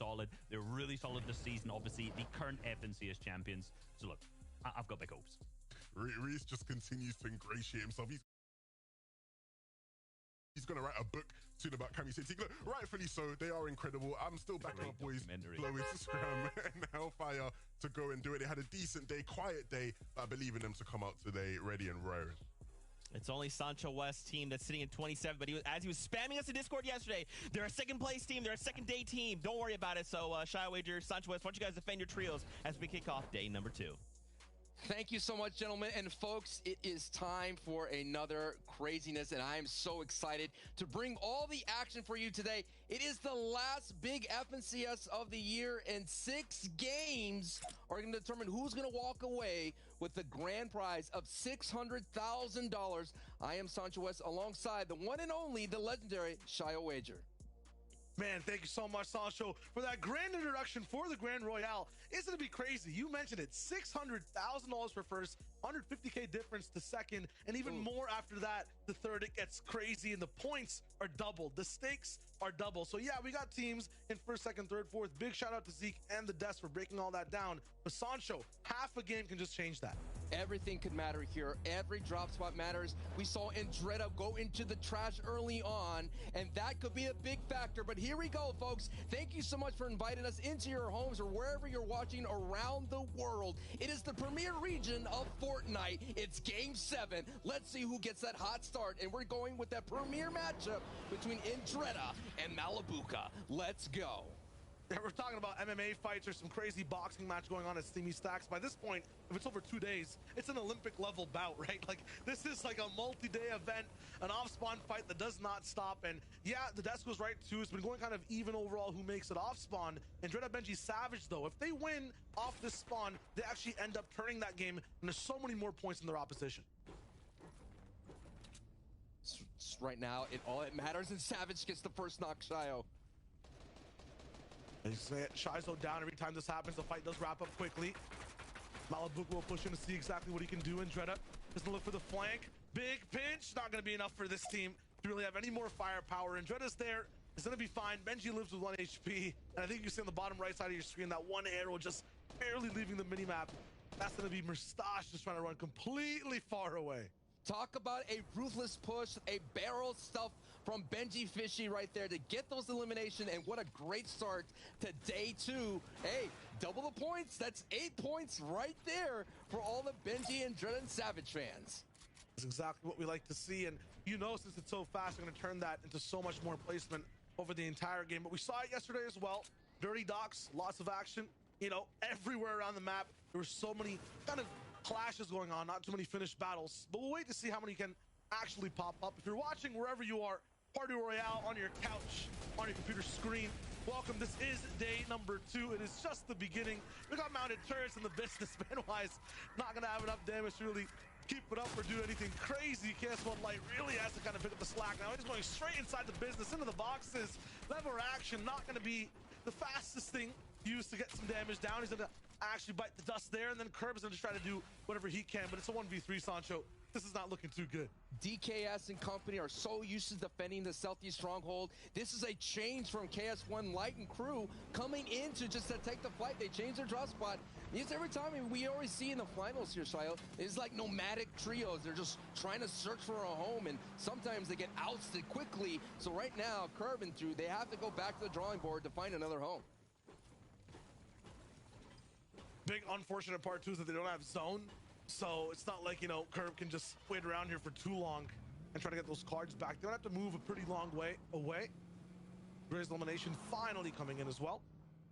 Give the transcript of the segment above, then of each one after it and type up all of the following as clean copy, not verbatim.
solid. They're really solid this season. Obviously, the current FNCS champions. So look, I've got big hopes. Reese just continues to ingratiate himself. He's going to write a book soon about Cami City. Look, rightfully so, they are incredible. I'm still backing up boys, Chloe to scram and Hellfire to go and do it. They had a decent day, quiet day, but I believe in them to come out today ready and raring. It's only Sancho West team that's sitting at 27, but as he was spamming us in Discord yesterday, they're a second place team, they're a second day team. Don't worry about it. So, Shy Wager, Sancho West, why don't you guys defend your trios as we kick off day number 2. Thank you so much, gentlemen. And folks, it is time for another craziness, and I am so excited to bring all the action for you today. It is the last big FNCS of the year, and 6 games are going to determine who's going to walk away with the grand prize of $600,000. I am Sancho West alongside the one and only, the legendary Shy Wager. Man, thank you so much, Sancho, for that grand introduction for the Grand Royale. It's going to be crazy. You mentioned it. $600,000 for first, $150K difference to second, and even more after that, the third. It gets crazy, and the points are doubled. The stakes are double. So, yeah, we got teams in first, second, third, fourth. Big shout out to Zeke and the Desk for breaking all that down. But Sancho, half a game can just change that. Everything could matter here. Every drop spot matters. We saw Andretta go into the trash early on, and that could be a big factor. But here we go, folks. Thank you so much for inviting us into your homes or wherever you're watching around the world. It is the premier region of Fortnite. It's Game 7. Let's see who gets that hot start. And we're going with that premier matchup between Andretta and Malabuka. Let's go. Yeah, we're talking about MMA fights or some crazy boxing match going on at Steamy Stacks. By this point, if it's over 2 days, it's an Olympic level bout, right? Like, this is like a multi-day event, an off-spawn fight that does not stop. And yeah, the Desk was right too. It's been going kind of even overall who makes it off-spawn. And Andretta Benji Savage, though, if they win off this spawn, they actually end up turning that game, and there's so many more points in their opposition. Right now, all it matters, and Savage gets the first knock, Shio. Shizo down every time this happens. The fight does wrap up quickly. Malabuka will push him to see exactly what he can do. Andretta is going to look for the flank. Big pinch. Not going to be enough for this team to really have any more firepower. Andretta's there. It's going to be fine. Benji lives with 1 HP. And I think you see on the bottom right side of your screen that one arrow just barely leaving the minimap. That's going to be Mustache just trying to run completely far away. Talk about a ruthless push, a barrel stuff from Benji Fishy right there to get those elimination, and what a great start to day 2. Hey, double the points. That's 8 points right there for all the Benji and Andretta and Savage fans. That's exactly what we like to see, and you know, since it's so fast, we're going to turn that into so much more placement over the entire game. But we saw it yesterday as well. Dirty docks, lots of action, you know, everywhere around the map. There were so many kind of clashes going on, not too many finished battles, but we'll wait to see how many can actually pop up. If you're watching wherever you are, Party Royale on your couch, on your computer screen, welcome. This is day number 2. It is just the beginning. We got mounted turrets in the business, man-wise. Not going to have enough damage to really keep it up or do anything crazy. KS1 Light really has to kind of pick up the slack now. He's going straight inside the business, into the boxes. Lever action, not going to be the fastest thing used to get some damage down. He's going to actually bite the dust there, and then Curb is going to try to do whatever he can, but it's a 1v3, Sancho. This is not looking too good. DKS and company are so used to defending the Southeast Stronghold. This is a change from KS1 Light and crew coming in to just to take the fight. They changed their drop spot. Because every time we always see in the finals here, Shio, it's like nomadic trios. They're just trying to search for a home, and sometimes they get ousted quickly. So right now, Curb and Drew, they have to go back to the drawing board to find another home. Big unfortunate part too is that they don't have zone, so it's not like, you know, Curb can just wait around here for too long and try to get those cards back. They're gonna have to move a pretty long way away. Gray's elimination finally coming in as well.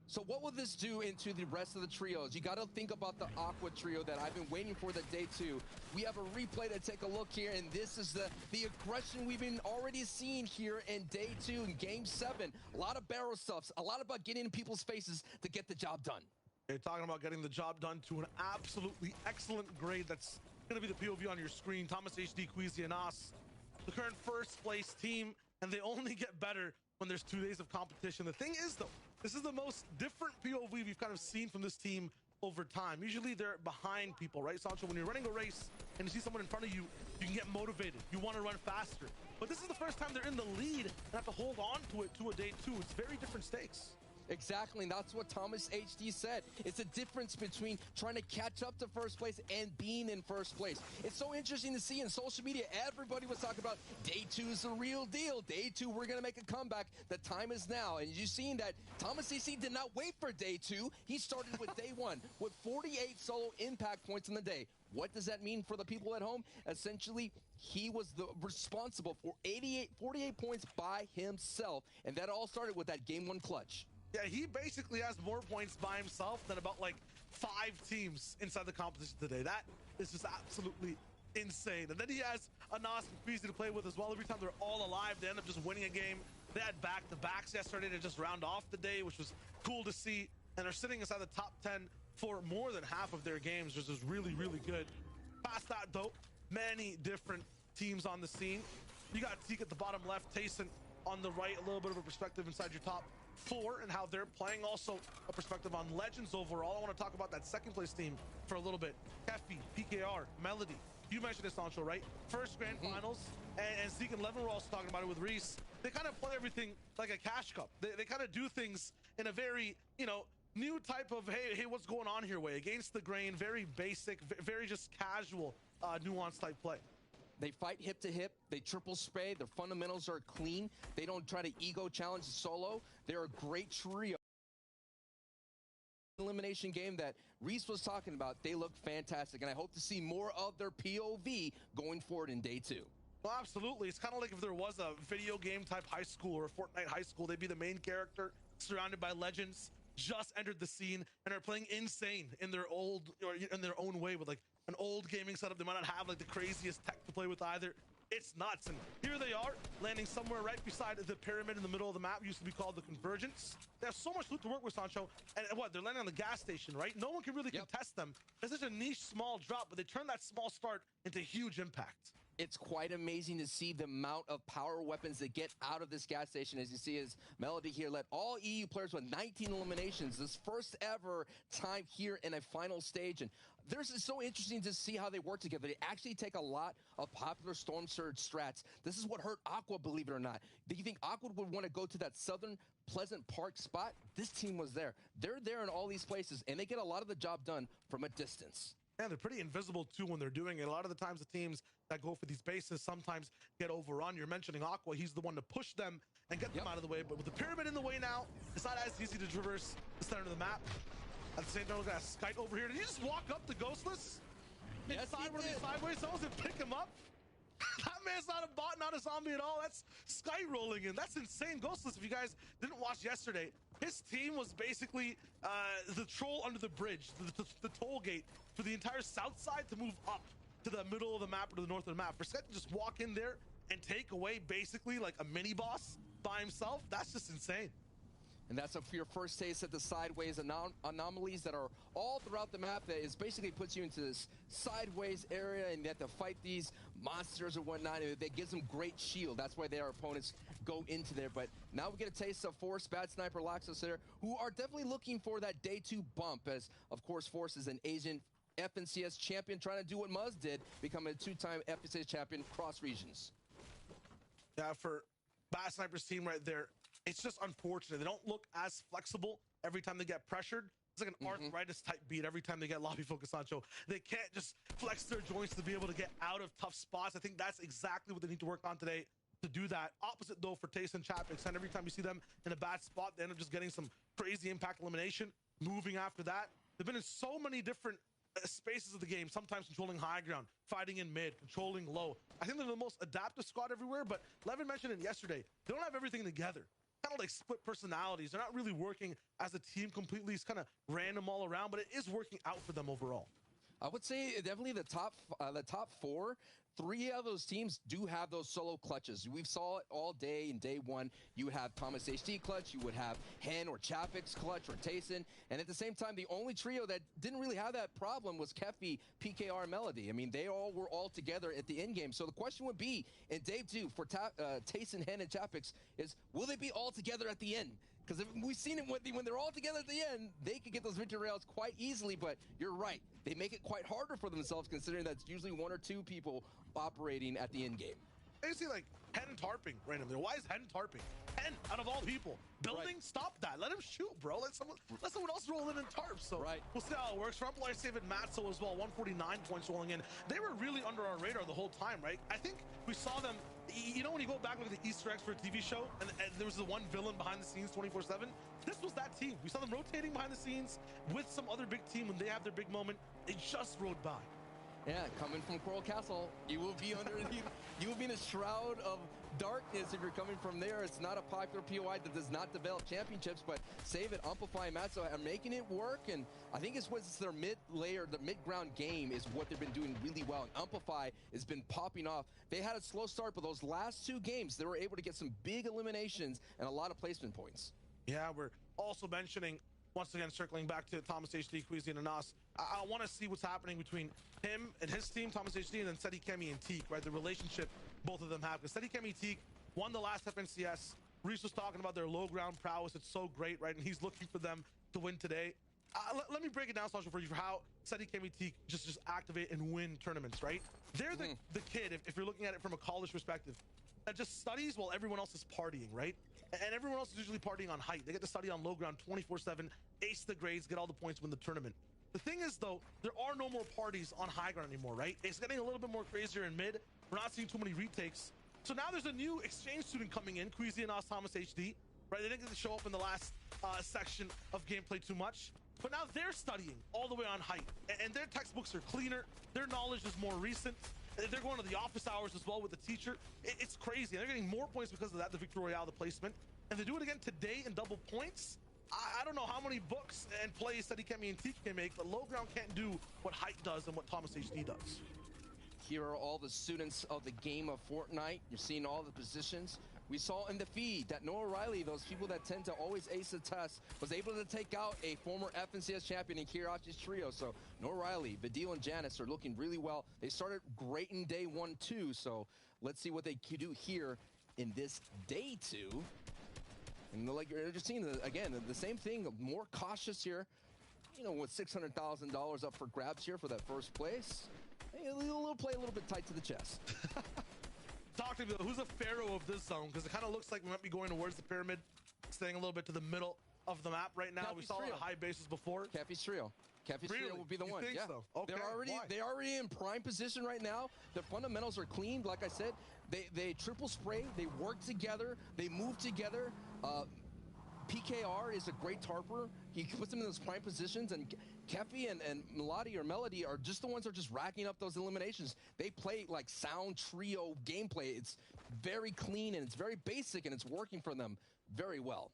So what will this do into the rest of the trios? You got to think about the Aqua trio that I've been waiting for the day 2. We have a replay to take a look here, and this is the aggression we've been already seeing here in day 2 in game 7. A lot of barrel stuffs, a lot about getting in people's faces to get the job done. You're talking about getting the job done to an absolutely excellent grade. That's going to be the POV on your screen. Thomas HD, Queasy, and Us, the current first place team, and they only get better when there's 2 days of competition. The thing is, though, this is the most different POV we've kind of seen from this team over time. Usually they're behind people, right, Sancho? When you're running a race and you see someone in front of you, you can get motivated. You want to run faster. But this is the first time they're in the lead and have to hold on to it to a day 2. It's very different stakes. Exactly, and that's what Thomas HD said. It's a difference between trying to catch up to first place and being in first place. It's so interesting to see in social media, everybody was talking about day 2 is the real deal. Day 2, we're going to make a comeback. The time is now. And you've seen that Thomas HD did not wait for day 2. He started with day 1 with 48 solo impact points in the day. What does that mean for the people at home? Essentially, he was responsible for 48 points by himself, and that all started with that game 1 clutch. Yeah, he basically has more points by himself than about like 5 teams inside the competition today. That is just absolutely insane. And then he has a Nas and Feezy to play with as well. Every time they're all alive, they end up just winning a game. They had back-to-backs yesterday to just round off the day, which was cool to see. And they're sitting inside the top 10 for more than half of their games, which is really, really good. Past that, though, many different teams on the scene. You got Teak at the bottom left, Tayson on the right, a little bit of a perspective inside your top 4 and how they're playing. Also a perspective on Legends overall. I want to talk about that second place team for a little bit. Kefi, PKR, Melody. You mentioned it, Sancho, right? First grand finals, and Zeke and Levin were also talking about it with Reese. They kind of play everything like a cash cup. They kind of do things in a very, you know, new type of, hey, what's going on here way, against the grain, very basic, very just casual, nuanced type play. They fight hip to hip. They triple spray. Their fundamentals are clean. They don't try to ego challenge the solo. They're a great trio. Elimination game that Reese was talking about, they look fantastic, and I hope to see more of their POV going forward in day 2. Well, absolutely. It's kind of like if there was a video game type high school or a Fortnite high school, they'd be the main character surrounded by legends, just entered the scene and are playing insane in their old, or in their own way with like an old gaming setup. They might not have like the craziest tech to play with either. It's nuts. And here they are landing somewhere right beside the pyramid in the middle of the map. Used to be called the Convergence. They have so much loot to work with, Sancho. And what, they're landing on the gas station, right? No one can really contest them. It's such a niche small drop, but they turn that small start into huge impact. It's quite amazing to see the amount of power weapons that get out of this gas station. As you see, as Melody here led all EU players with 19 eliminations. This first ever time here in a final stage. And it's so interesting to see how they work together. They actually take a lot of popular Storm Surge strats. This is what hurt Aqua, believe it or not. Do you think Aqua would want to go to that southern Pleasant Park spot? This team was there. They're there in all these places, and they get a lot of the job done from a distance. And they're pretty invisible, too, when they're doing it. A lot of the times, the teams that go for these bases sometimes get overrun. You're mentioning Aqua. He's the one to push them and get them out of the way. But with the pyramid in the way now, it's not as easy to traverse the center of the map. At the same time, we're going to Skite over here. Did he just walk up to Ghostless? Yes, sideways. Someone said pick him up. That man's not a bot, not a zombie at all. That's Skite rolling in. That's insane. Ghostless, if you guys didn't watch yesterday, his team was basically the troll under the bridge, the toll gate for the entire south side to move up to the middle of the map or to the north of the map. For Skite to just walk in there and take away basically like a mini boss by himself, that's just insane. And that's for your first taste at the sideways anomalies that are all throughout the map. That is basically puts you into this sideways area, and you have to fight these monsters or whatnot. And that gives them great shield. That's why their opponents go into there. But now we get a taste of Force, Bad Sniper, Laxos there, who are definitely looking for that day 2 bump. As of course, Force is an Asian FNCS champion, trying to do what Muzz did, become a 2-time FNCS champion cross regions. Yeah, for Bad Sniper's team right there, it's just unfortunate. They don't look as flexible every time they get pressured. It's like an arthritis type beat every time they get lobby focus, Sancho. They can't just flex their joints to be able to get out of tough spots. I think that's exactly what they need to work on today to do that. Opposite though for Taste and Chapix, and every time you see them in a bad spot, they end up just getting some crazy impact elimination, moving after that. They've been in so many different spaces of the game, sometimes controlling high ground, fighting in mid, controlling low. I think they're the most adaptive squad everywhere, but Levin mentioned it yesterday. They don't have everything together. Kind of like split personalities. They're not really working as a team completely. It's kind of random all around, but it is working out for them overall. I would say definitely the top 4. 3 of those teams do have those solo clutches. We saw it all day in day 1. You would have Thomas HD clutch, you would have Hen or Chapix clutch or Tayson, and at the same time, the only trio that didn't really have that problem was Kefi, PKR, Melody. I mean, they all were all together at the end game. So the question would be in day 2 for Tayson, Hen, and Chapix is, will they be all together at the end? Because we've seen it when they're all together at the end, they could get those victory rails quite easily, but you're right. They make it quite harder for themselves considering that's usually 1 or 2 people operating at the end game. I see like Hen tarping randomly. Why is Hen tarping? Hen, out of all people. Building, stop that. Let him shoot, bro. Let someone else roll in and tarp. So we'll see how it works. For Employer Save it, Matzo as well. 149 points rolling in. They were really under our radar the whole time, right? I think we saw them. You know, when you go back, look at the Easter eggs for a TV show, and there was the one villain behind the scenes 24/7. This was that team. We saw them rotating behind the scenes with some other big team when they have their big moment. They just rode by. Yeah, coming from Coral Castle, you will be underneath. You will be in a shroud of darkness if you're coming from there. It's not a popular POI that does not develop championships, but Save It, Amplify, and Matzo are making it work. And I think it's their mid-layer, the mid-ground game is what they've been doing really well. And Amplify has been popping off. They had a slow start, but those last 2 games, they were able to get some big eliminations and a lot of placement points. Yeah, we're also mentioning, once again, circling back to Thomas HD, Queasy, and Nas. I want to see what's happening between him and his team, Thomas HD, and then Seti Kemi and Teak, right? The relationship both of them have. Because Seti Kemi Teak won the last FNCS. Reese was talking about their low ground prowess. It's so great, right? And he's looking for them to win today. Let me break it down, Sasha, for you, for how Seti Kemi Teak just activate and win tournaments, right? They're the kid, if you're looking at it from a college perspective, that just studies while everyone else is partying, right? And everyone else is usually partying on height. They get to study on low ground 24/7, ace the grades, get all the points, win the tournament. The thing is, though, there are no more parties on high ground anymore, right? It's getting a little bit more crazier in mid. We're not seeing too many retakes. So now there's a new exchange student coming in, Queasy and Us Thomas HD, right? They didn't get to show up in the last section of gameplay too much, but now they're studying all the way on height, and their textbooks are cleaner. Their knowledge is more recent. They're going to the office hours as well with the teacher. It's crazy. And they're getting more points because of that, the Victory Royale, the placement. And they do it again today in double points. I don't know how many books and plays Seti Kemi and Teak can make, but low ground can't do what height does and what Thomas HD does. Here are all the students of the game of Fortnite. You're seeing all the positions. We saw in the feed that Noah Riley, those people that tend to always ace the test, was able to take out a former FNCS champion in Kirachi's trio. So Noah Riley, Vidil, and Janice are looking really well. They started great in day 1, too. So let's see what they can do here in this day 2. And like you're just seeing, again, the same thing, more cautious here. You know, with $600,000 up for grabs here for that first place. A little play a little bit tight to the chest. Talk to me, who's a pharaoh of this zone? Because it kind of looks like we might be going towards the pyramid, staying a little bit to the middle of the map right now. We saw a lot of high bases before. Cappy's trio. Cappy's trio will be the one. Yeah. So? Okay. They're already in prime position right now. Their fundamentals are clean. Like I said, they triple spray. They work together. They move together. PKR is a great tarper. He puts them in those prime positions, and Kefi and Melody are just the ones that are just racking up those eliminations. They play like sound trio gameplay. It's very clean, and it's very basic, and it's working for them very well.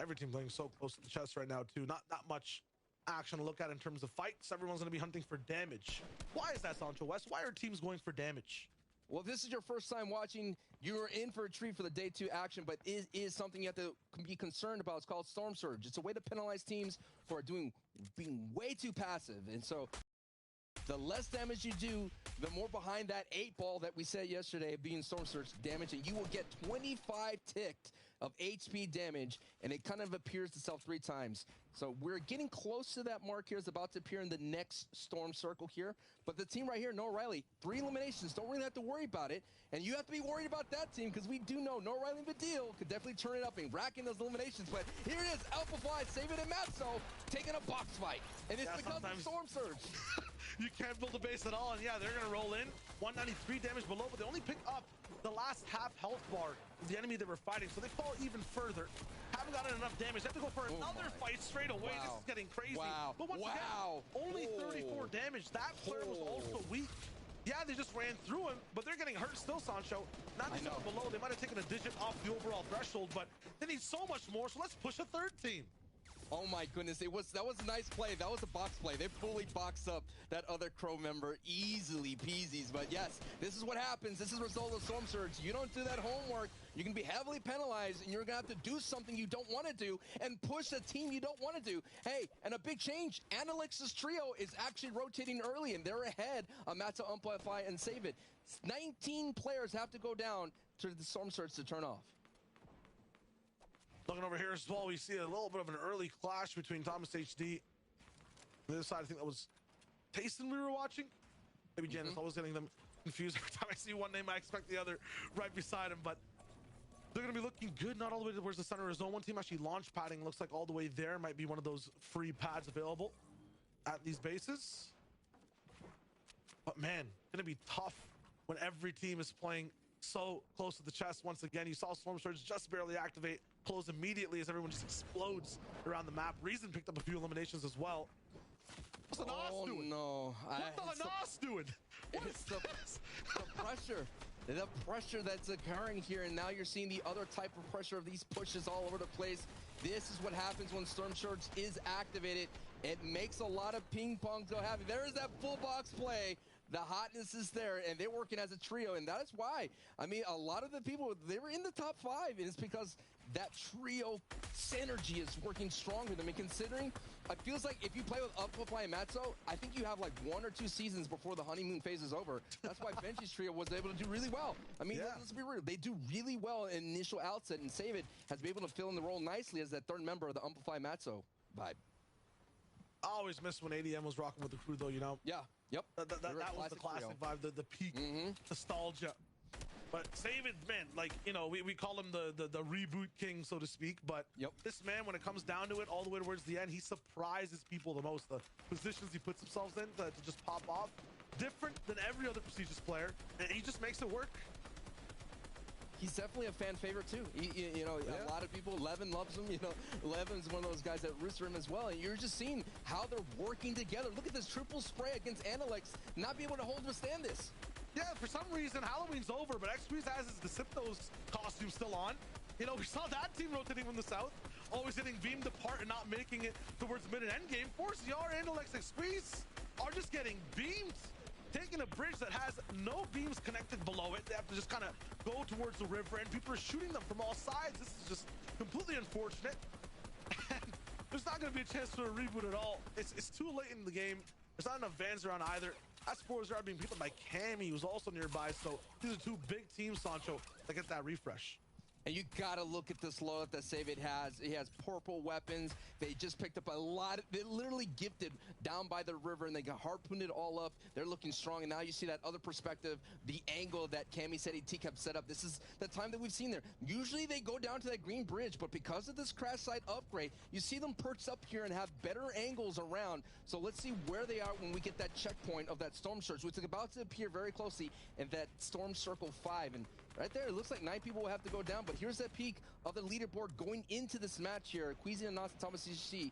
Every team playing so close to the chest right now, too. Not much action to look at in terms of fights. Everyone's going to be hunting for damage. Why is that, Sancho West? Why are teams going for damage? Well, if this is your first time watching, you're in for a treat for the day 2 action, but it is something you have to be concerned about. It's called Storm Surge. It's a way to penalize teams who are being way too passive. And so the less damage you do, the more behind that 8 ball that we said yesterday being Storm Surge damage, and you will get 25 ticked of HP damage, and it kind of appears itself 3 times. So we're getting close to that mark here. It's about to appear in the next storm circle here. But the team right here, Noah Riley, 3 eliminations. Don't really have to worry about it. And you have to be worried about that team because we do know Noah Riley and Vidil could definitely turn it up and rack in those eliminations. But here it is, Alphafly, Save It, and Matzo taking a box fight. And it's because of Storm Surge. You can't build a base at all. And yeah, they're going to roll in. 193 damage below, but they only pick up the last half health bar of the enemy that we're fighting. So they fall even further. Haven't gotten enough damage. They have to go for another fight straight away. Wow. This is getting crazy. Wow. But once again, only 34 damage. That player was also weak. Yeah, they just ran through him, but they're getting hurt still, Sancho. 97 below. They might have taken a digit off the overall threshold, but they need so much more. So let's push a 3rd team. Oh my goodness, that was a nice play. That was a box play. They fully boxed up that other Crow member easily peasies. But yes, this is what happens. This is the result of Storm Surge. You don't do that homework, you can be heavily penalized, and you're gonna have to do something you don't want to do and push a team you don't want to do. Hey, and a big change. Analyx's trio is actually rotating early, and they're ahead on Matzo, Amplify, and Save It. 19 players have to go down to the Storm Surge to turn off. Looking over here as well, we see a little bit of an early clash between Thomas HD. On the other side, I think that was Tayson we were watching. Maybe Janice always getting them confused every time I see one name. I expect the other right beside him, but they're going to be looking good, not all the way towards the center of the zone. One team actually launch padding, looks like all the way there. Might be one of those free pads available at these bases. But man, going to be tough when every team is playing so close to the chest. Once again, you saw Storm Surge just barely activate, close immediately as everyone just explodes around the map. Reason picked up a few eliminations as well. What's the NOS doing? No. What's the NOS doing? It's the pressure. The pressure that's occurring here, and now you're seeing the other type of pressure of these pushes all over the place. This is what happens when Storm Surge is activated. It makes a lot of ping pong go happy. There is that full box play. The hotness is there, and they're working as a trio, and that is why. I mean, a lot of the people, they were in the top 5, and it's because that trio synergy is working strong with them. And considering, it feels like if you play with Amplify and Matzo, I think you have like 1 or 2 seasons before the honeymoon phase is over. That's why Benji's trio was able to do really well. I mean, let's be real. They do really well in initial outset, and Save It has been able to fill in the role nicely as that third member of the Amplify Matzo vibe. I always miss when ADM was rocking with the crew, though, you know? Yeah, yep. That was the classic vibe, the peak nostalgia. But Save It, man, like, you know, we call him the reboot king, so to speak. But this man, when it comes down to it, all the way towards the end, he surprises people the most. The positions he puts himself in to just pop off. Different than every other prestigious player, and he just makes it work. He's definitely a fan favorite too. You know, a lot of people, Levin loves him. You know, Levin's one of those guys that roots for him as well. And you're just seeing how they're working together. Look at this triple spray against Analyx, not be able to withstand this. Yeah, for some reason, Halloween's over, but X-Squeeze has his Deceptos costume still on. You know, we saw that team rotating from the south, always getting beamed apart and not making it towards mid and end game. 4CR, Analyx, X-Squeeze are just getting beamed. Taking a bridge that has no beams connected below it. They have to just kind of go towards the river, and people are shooting them from all sides. This is just completely unfortunate. And there's not going to be a chance for a reboot at all. It's too late in the game. There's not enough vans around either. S4s are being picked up by Cammy, who's also nearby. So these are 2 big teams, Sancho, that get that refresh. And you gotta look at this loadout that Save It has. He has purple weapons. They just picked up a lot. They literally gifted down by the river, and they got harpooned it all up. They're looking strong, and now you see that other perspective, the angle that Cammy said he kept set up. This is the time that we've seen there. Usually they go down to that green bridge, but because of this crash site upgrade, you see them perched up here and have better angles around. So let's see where they are when we get that checkpoint of that Storm Surge, which is about to appear very closely in that Storm Circle 5. And right there, it looks like 9 people will have to go down, but here's that peak of the leaderboard going into this match here. Queasy and Thomas CC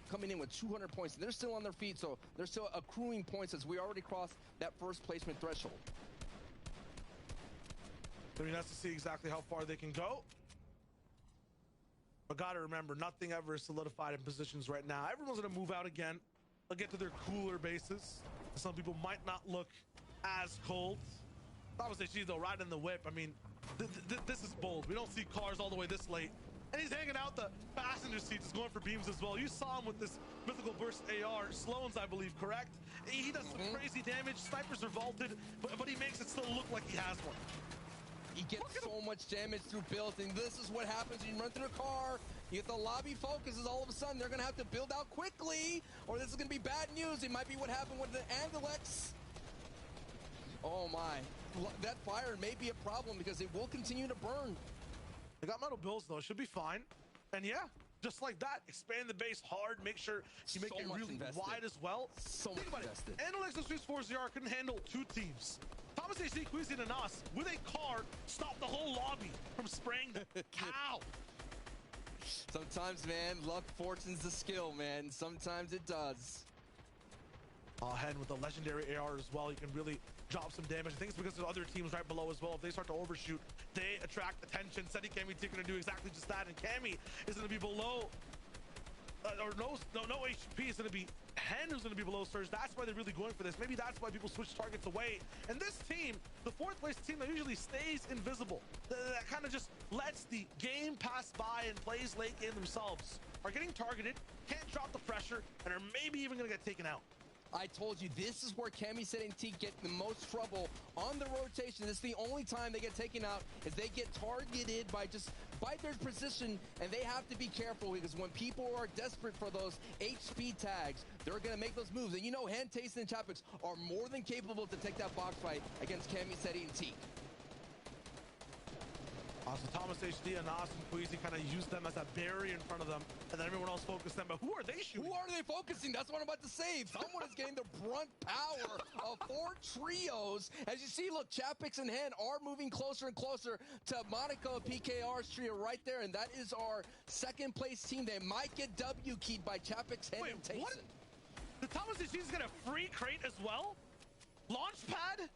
coming in with 200 points. They're still on their feet, so they're still accruing points as we already crossed that first placement threshold. I mean, that's to see exactly how far they can go. But gotta remember, nothing ever is solidified in positions right now. Everyone's gonna move out again. They'll get to their cooler bases. Some people might not look as cold. Obviously, though, riding the whip. I mean, this is bold. We don't see cars all the way this late. And he's hanging out the passenger seats. He's going for beams as well. You saw him with this mythical burst AR. Sloan's, I believe, correct? He does some crazy damage. Snipers are vaulted, but he makes it still look like he has one. He gets so much damage through builds, and this is what happens when you run through a car. You get the lobby focuses, all of a sudden they're going to have to build out quickly, or this is going to be bad news. It might be what happened with the Analyx. Oh my, that fire may be a problem because it will continue to burn. They got metal builds though, it should be fine. And yeah, just like that, expand the base hard, make sure you make it really wide as well. Think about it, Analyx and Swiss 4ZR couldn't handle 2 teams. Thomas AC, Queasy, and Nas with a car stopped the whole lobby from spraying the cow. Sometimes, man, luck, fortune's the skill, man. Sometimes it does. Ahead with the legendary AR as well, you can really drop some damage. I think it's because there's other teams right below as well. If they start to overshoot, they attract attention. Seti, Cammy, T going to do exactly just that, and Cammy is going to be below, or no HP is going to be Hen who's going to be below Surge. That's why they're really going for this. Maybe that's why people switch targets away. And this team, the 4th place team that usually stays invisible, that kind of just lets the game pass by and plays late game themselves, are getting targeted, can't drop the pressure, and are maybe even going to get taken out. I told you, this is where Cammy Set and T get the most trouble on the rotation. This is the only time they get taken out is they get targeted by just bite their position, and they have to be careful because when people are desperate for those HP tags, they're going to make those moves. And you know, Hen, Tayson, and Chapix are more than capable to take that box fight against Camiseti and Teak. So Thomas HD and Austin Queasy kind of used them as a barrier in front of them, and then everyone else focused them. But who are they shooting? Who are they focusing? That's what I'm about to say. Someone is getting the brunt power of 4 trios. As you see, look, Chapix and Hen are moving closer and closer to Monaco and PKR's trio right there, and that is our second place team. They might get W keyed by Chapix, Hen, and Tayson. What? The Thomas HD is going to free crate as well? Launchpad?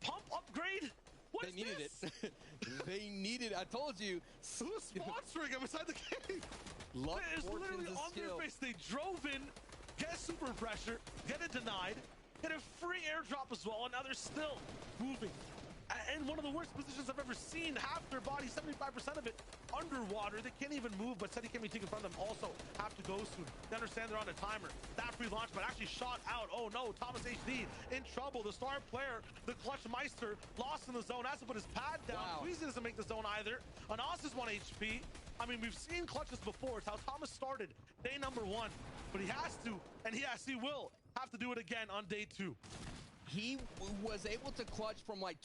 Pump upgrade? They needed it. They needed it. I told you. Who's sponsoring them inside the game? Luck, it's literally on their face. They drove in, get super pressure, get it denied, get a free airdrop as well, and now they're still moving. And one of the worst positions I've ever seen, half their body, 75% of it, underwater. They can't even move, but Seti Kemi in front of them also have to go soon. They understand they're on a timer. That free launch, but actually shot out. Oh no, Thomas HD in trouble. The star player, the Clutch Meister, lost in the zone, has to put his pad down. Queasy doesn't make the zone either. Anas is 1 HP. I mean, we've seen clutches before. It's how Thomas started day number 1, but he has to, and he will have to do it again on day 2. He was able to clutch from like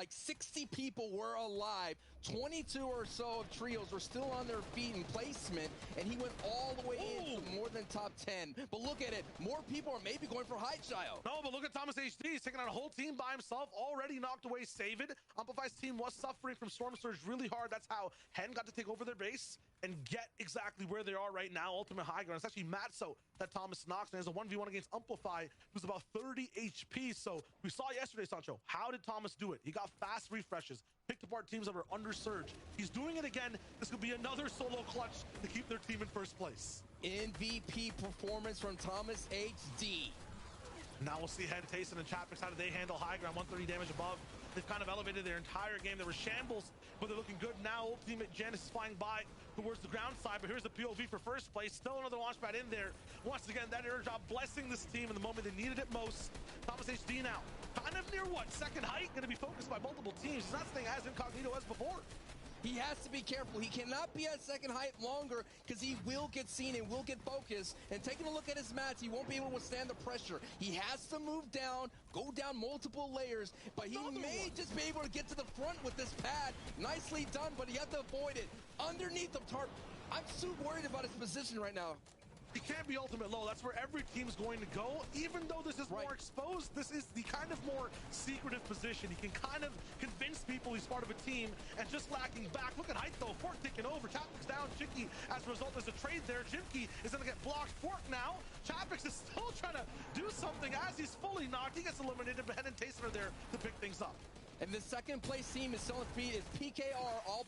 60 people were alive. 22 or so of trios were still on their feet in placement, and he went all the way into more than top 10. But look at it. More people are maybe going for high child. No, but look at Thomas HD. He's taking out a whole team by himself, already knocked away Save It. Amplify's team was suffering from Storm Surge really hard. That's how Hen got to take over their base and get exactly where they are right now. Ultimate high ground. It's actually Matzo that Thomas knocks, and has a 1v1 against Amplify, who's about 30 HP. So we saw yesterday, Sancho. How did Thomas do it? He got fast refreshes, picked apart teams that were under surge. He's doing it again. This could be another solo clutch to keep their team in first place. MVP performance from Thomas HD. Now we'll see Hen, Tayson, and Chapix. How do they handle high ground? 130 damage above. They've kind of elevated their entire game. They were shambles, but they're looking good now. Ultimate Janus is flying by towards the ground side, but here's the POV for first place. Still another launch pad in there. Once again, that airdrop blessing this team in the moment they needed it most. Thomas HD now, kind of near what? Second height, going to be focused by multiple teams. He's not staying as incognito as before. He has to be careful. He cannot be at second height longer because he will get seen and will get focused. And taking a look at his mats, he won't be able to withstand the pressure. He has to move down, go down multiple layers, but he may just be able to get to the front with this pad. Nicely done, but he has to avoid it. Underneath the tarp, I'm so worried about his position right now. He can't be ultimate low. That's where every team's going to go. Even though this is more exposed, this is the kind of more secretive position. He can kind of convince people he's part of a team and just lacking back. Look at height though. Fork taking over. Chapix down. Chicky, as a result, there's a trade there. Jimky is going to get blocked. Fork now. Chapix is still trying to do something as he's fully knocked. He gets eliminated, but Hen and Tayson are there to pick things up. And the second place team is still on feet is PKR all